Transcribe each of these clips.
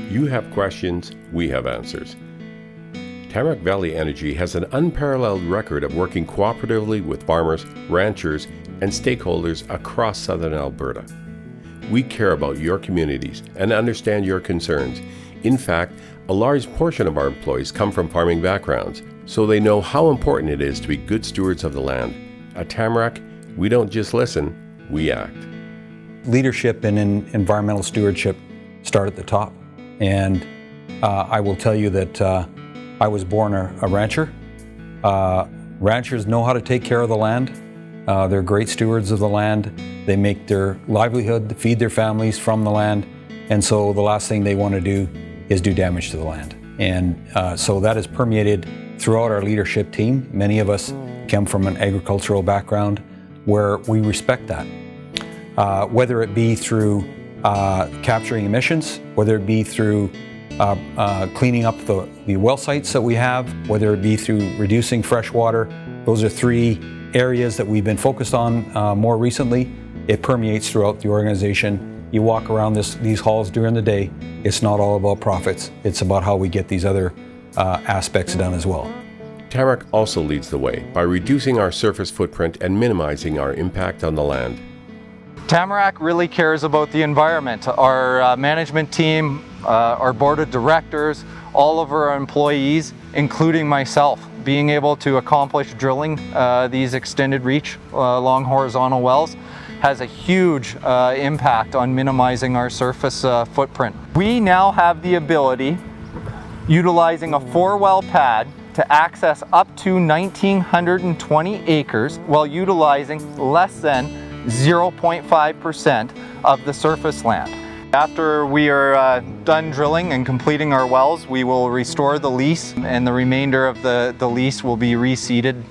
You have questions, we have answers. Tamarack Valley Energy has an unparalleled record of working cooperatively with farmers, ranchers, and stakeholders across Southern Alberta. We care about your communities and understand your concerns. In fact, a large portion of our employees come from farming backgrounds, so they know how important it is to be good stewards of the land. At Tamarack, we don't just listen, we act. Leadership and environmental stewardship start at the top. And I will tell you that I was born a rancher. Ranchers know how to take care of the land. They're great stewards of the land. They make their livelihood, feed their families from the land. And so the last thing they want to do is do damage to the land. And so that has permeated throughout our leadership team. Many of us come from an agricultural background where we respect that. Whether it be through capturing emissions, whether it be through cleaning up the well sites that we have, whether it be through reducing fresh water. Those are three areas that we've been focused on more recently. It permeates throughout the organization. You walk around these halls during the day, it's not all about profits. It's about how we get these other aspects done as well. Tamarack also leads the way by reducing our surface footprint and minimizing our impact on the land. Tamarack really cares about the environment. Our management team, our board of directors, all of our employees, including myself, being able to accomplish drilling these extended reach long horizontal wells has a huge impact on minimizing our surface footprint. We now have the ability, utilizing a 4-well pad, to access up to 1,920 acres while utilizing less than 0.5% of the surface land. After we are done drilling and completing our wells, we will restore the lease, and the remainder of the lease will be reseeded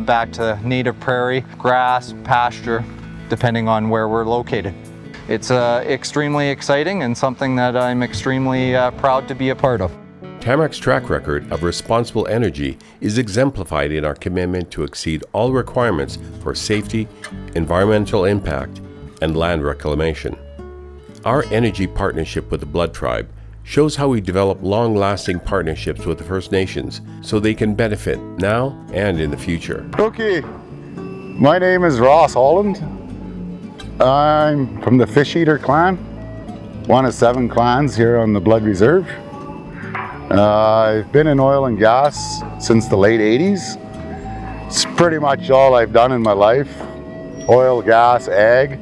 back to native prairie, grass, pasture, depending on where we're located. It's extremely exciting and something that I'm extremely proud to be a part of. Tamarack's track record of responsible energy is exemplified in our commitment to exceed all requirements for safety, environmental impact, and land reclamation. Our energy partnership with the Blood Tribe shows how we develop long-lasting partnerships with the First Nations so they can benefit now and in the future. Okay, my name is Ross Holland. I'm from the Fish Eater clan, one of 7 clans here on the Blood Reserve. I've been in oil and gas since the late 80s. It's pretty much all I've done in my life. Oil, gas, ag.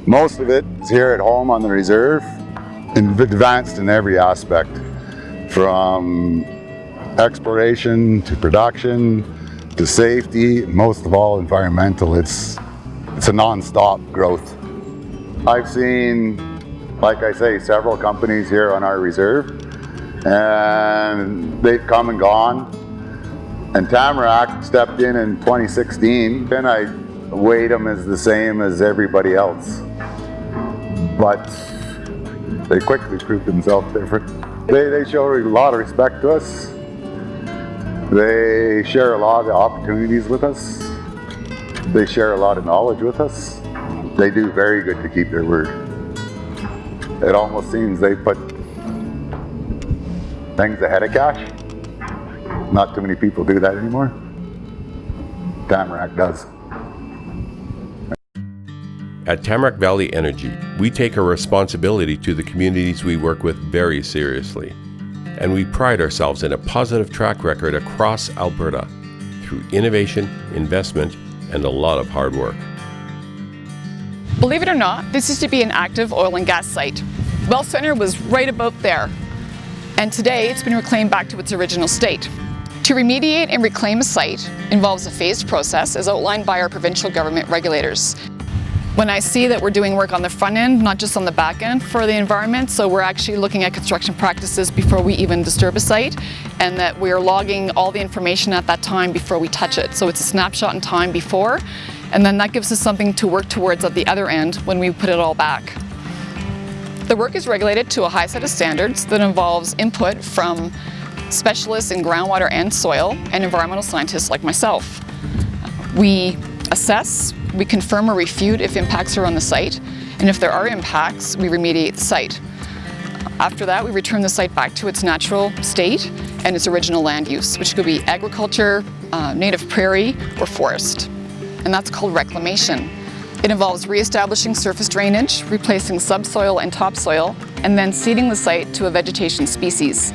Most of it is here at home on the reserve, and advanced in every aspect, from exploration to production to safety, most of all environmental. It's a non-stop growth. I've seen, like I say, several companies here on our reserve, and they've come and gone. And Tamarack stepped in 2016, and I weighed them as the same as everybody else. But they quickly proved themselves different. They show a lot of respect to us. They share a lot of opportunities with us. They share a lot of knowledge with us. They do very good to keep their word. It almost seems they put things ahead of cash. Not too many people do that anymore. Tamarack does. At Tamarack Valley Energy, we take our responsibility to the communities we work with very seriously, and we pride ourselves in a positive track record across Alberta through innovation, investment, and a lot of hard work. Believe it or not, this used to be an active oil and gas site. Well Center was right about there, and today it's been reclaimed back to its original state. To remediate and reclaim a site involves a phased process as outlined by our provincial government regulators. When I see that we're doing work on the front end, not just on the back end for the environment, so we're actually looking at construction practices before we even disturb a site, and that we are logging all the information at that time before we touch it. So it's a snapshot in time before, and then that gives us something to work towards at the other end when we put it all back. The work is regulated to a high set of standards that involves input from specialists in groundwater and soil and environmental scientists like myself. We assess, we confirm or refute if impacts are on the site, and if there are impacts, we remediate the site. After that, we return the site back to its natural state and its original land use, which could be agriculture, native prairie, or forest. And that's called reclamation. It involves re-establishing surface drainage, replacing subsoil and topsoil, and then seeding the site to a vegetation species.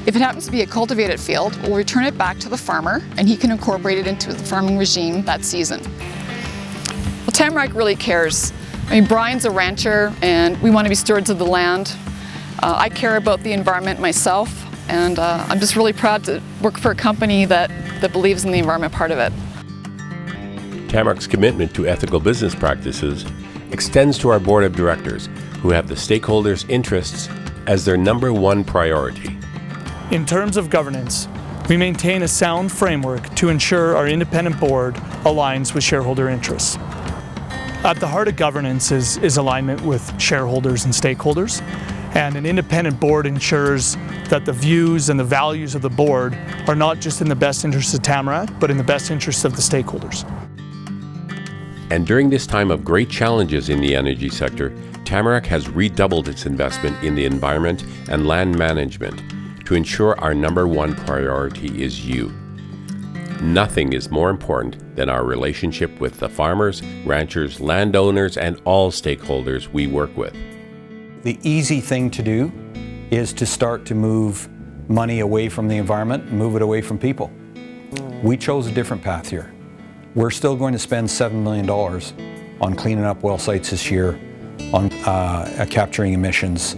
If it happens to be a cultivated field, we'll return it back to the farmer and he can incorporate it into the farming regime that season. Well, Tamarack really cares. I mean, Brian's a rancher and we want to be stewards of the land. I care about the environment myself, and I'm just really proud to work for a company that believes in the environment part of it. Tamarack's commitment to ethical business practices extends to our board of directors, who have the stakeholders' interests as their number one priority. In terms of governance, we maintain a sound framework to ensure our independent board aligns with shareholder interests. At the heart of governance is alignment with shareholders and stakeholders, and an independent board ensures that the views and the values of the board are not just in the best interests of Tamarack, but in the best interests of the stakeholders. And during this time of great challenges in the energy sector, Tamarack has redoubled its investment in the environment and land management to ensure our number one priority is you. Nothing is more important than our relationship with the farmers, ranchers, landowners, and all stakeholders we work with. The easy thing to do is to start to move money away from the environment and move it away from people. We chose a different path here. We're still going to spend $7 million on cleaning up well sites this year, on capturing emissions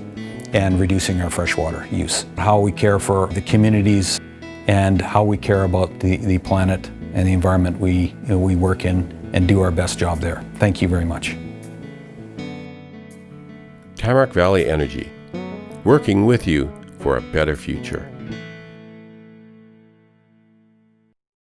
and reducing our freshwater use. How we care for the communities and how we care about the planet and the environment we work in, and do our best job there. Thank you very much. Tamarack Valley Energy, working with you for a better future.